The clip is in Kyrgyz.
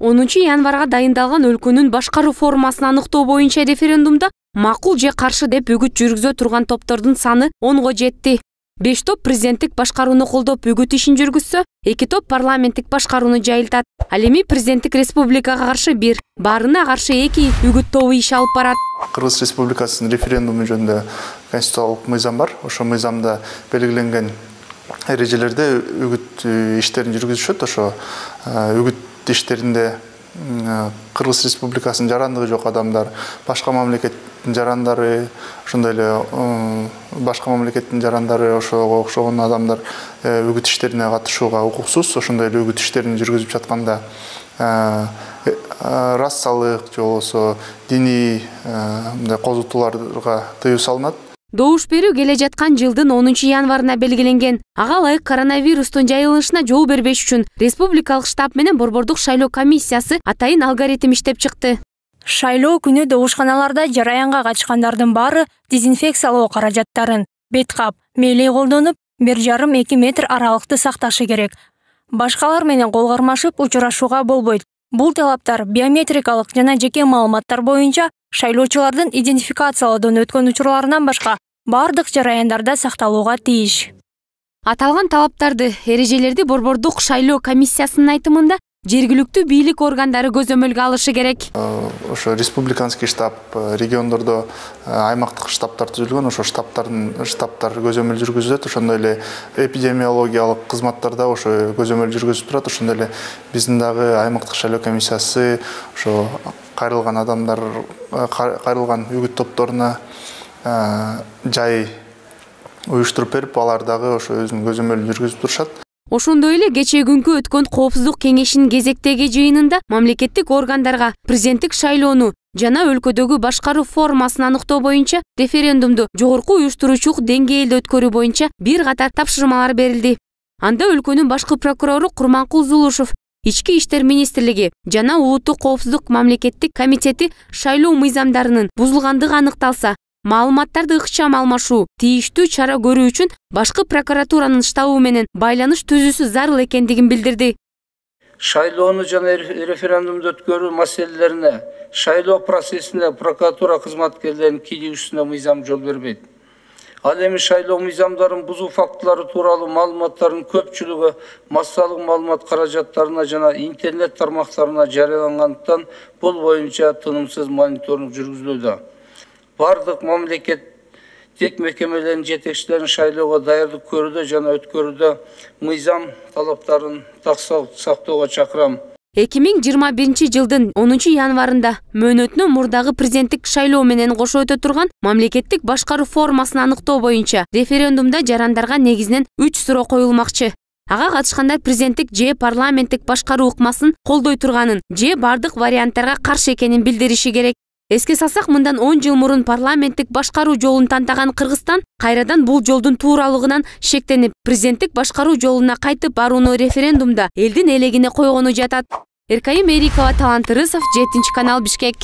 10 январга дайындалган өлкөнүн башкаруу формасына аныктоо боюнча референдумда макул же каршы деп үгүт жүргүзө турган топтордун саны 10го жетти. 5 топ президенттик башкарууну колдоп үгүт ишин жүргүзсө, 2 топ парламенттик башкарууну жайылтат. Ал эми президенттик республикага каршы 1, баарына каршы 2 үгүт тобу иш алып барат. Кыргыз Республикасынын референдуму жөнүндө конституциялык мыйзам бар. Ошо мыйзамда белгиленген эрежелерде үгүт иштерин жүргүзүшөт. Ошо үгүт иштеринде Кыргыз Республикасынын жарандыгы жок адамдар, башка мамлекеттин жарандары, ошондой эле башка мамлекеттин жарандары, ошого окшогон адамдар үгүт иштерине катышууга укуксуз. Ошондой эле үгүт иштерин жүргүзүп жатканда расалык же болбосо диний козутууларга тыюу салынат. Добуш берүү келе жаткан жылдын 10 январына белгиленген. Ага ылайык коронавирустун жайылышына жол бербеш үчүн республикалык штаб менен борбордук шайлоо комиссиясы атайын алгоритм иштеп чыкты. Шайлоо күнү добушканаларда жараянга катышкандардын баары дезинфекциялоо каражаттарын, бет кап, мээлей колдонуп, 1,5-2 метр аралыкты сакташы керек. Башкалар менен кол кармашып учурашууга болбойт. Бул талаптар биометрикалык жана жеке маалыматтар боюнча шайлоочулардын идентификациялоодон өткөн учурларынан башка бардык жараяндарда сакталууга тийиш. Аталган талаптарды, эрежелерди борбордук шайлоо комиссиясынын айтымында жергиликтүү бийлик органдары көзөмөлгө алышы керек. Ошо республиканский штаб, региондордо аймактык штабтар түзүлгөн, ошо штабтар көзөмөл жүргүзөт. Ошондой эле эпидемиологиялык кызматтарда ошо көзөмөл жүргүзүп турат. Ошондой эле биздин дагы аймактык шайлоо комиссиясы ошо кайрылган адамдар, кайрылган үгүт топторуна жай уюштуруп берип, алар дагы ошо өзүнүн көзөмөлүн жүргүзүп турушат. Ошондой эле кечээ күнкү өткөн коопсуздук кеңешинин кезектеги жыйынында мамлекеттик органдарга президенттик шайлоону жана өлкөдөгү башкаруу формасын аныктоо боюнча референдумду жогорку уюштуруучулук деңгээлде өткөрүү боюнча бир катар тапшырмалар берилди. Анда өлкөнүн башкы прокурору Курманкул Зулушев, Ички иштер министрлиги жана Улуттук коопсуздук мамлекеттик комитети шайлоо мыйзамдарынын бузулгандыгы аныкталса, маалыматтарды ыкчам алмашуу, тийиштүү чара көрүү үчүн башкы прокуратуранын штабы менен байланыш түзүүсү зарыл экендигин билдирди. Шайлоону жана референдумду өткөрүү маселелерине шайлоо процессинде прокуратура кызматкерлеринин кийлигүүсүнө мыйзам жол бербейт. Ал эми шайлоо мыйзамдарын бузуу фактылары тууралуу маалыматтардын көпчүлүгү массалык маалымат каражаттарына жана интернет тармактарына жарыялангандыктан бул боюнча тынымсыз мониторинг жүргүзүлүүдө. Бардык мамлекеттик мекемелердин жетекчилерин шайлоого даярдык көрүүдө жана өткөрүүдө мыйзам талаптарын сактоого чакырам. 2021 жылдын 10 январында мөөнөтүнөн мурдагы президенттик шайлоо менен кошо өтө турган мамлекеттик башкаруу формасын аныктоо боюнча референдумда жарандарга негизинен 3 суроо коюлмакчы. Ага катышкандар президенттик же парламенттик башкаруу ыкмасын колдой турганын же бардык варианттарга каршы экенин билдириши керек. Эске салсак, мындан 10 жыл мурун парламенттик башкаруу жолун тантаган Кыргызстан кайрадан бул жолдун тууралыгынан шектенип, президенттик башкаруу жолуна кайтып барууну референдумда элдин элегине койгону жатат. Эркайым Эрикова, Талант Ырысов, 7 канал, Бишкек.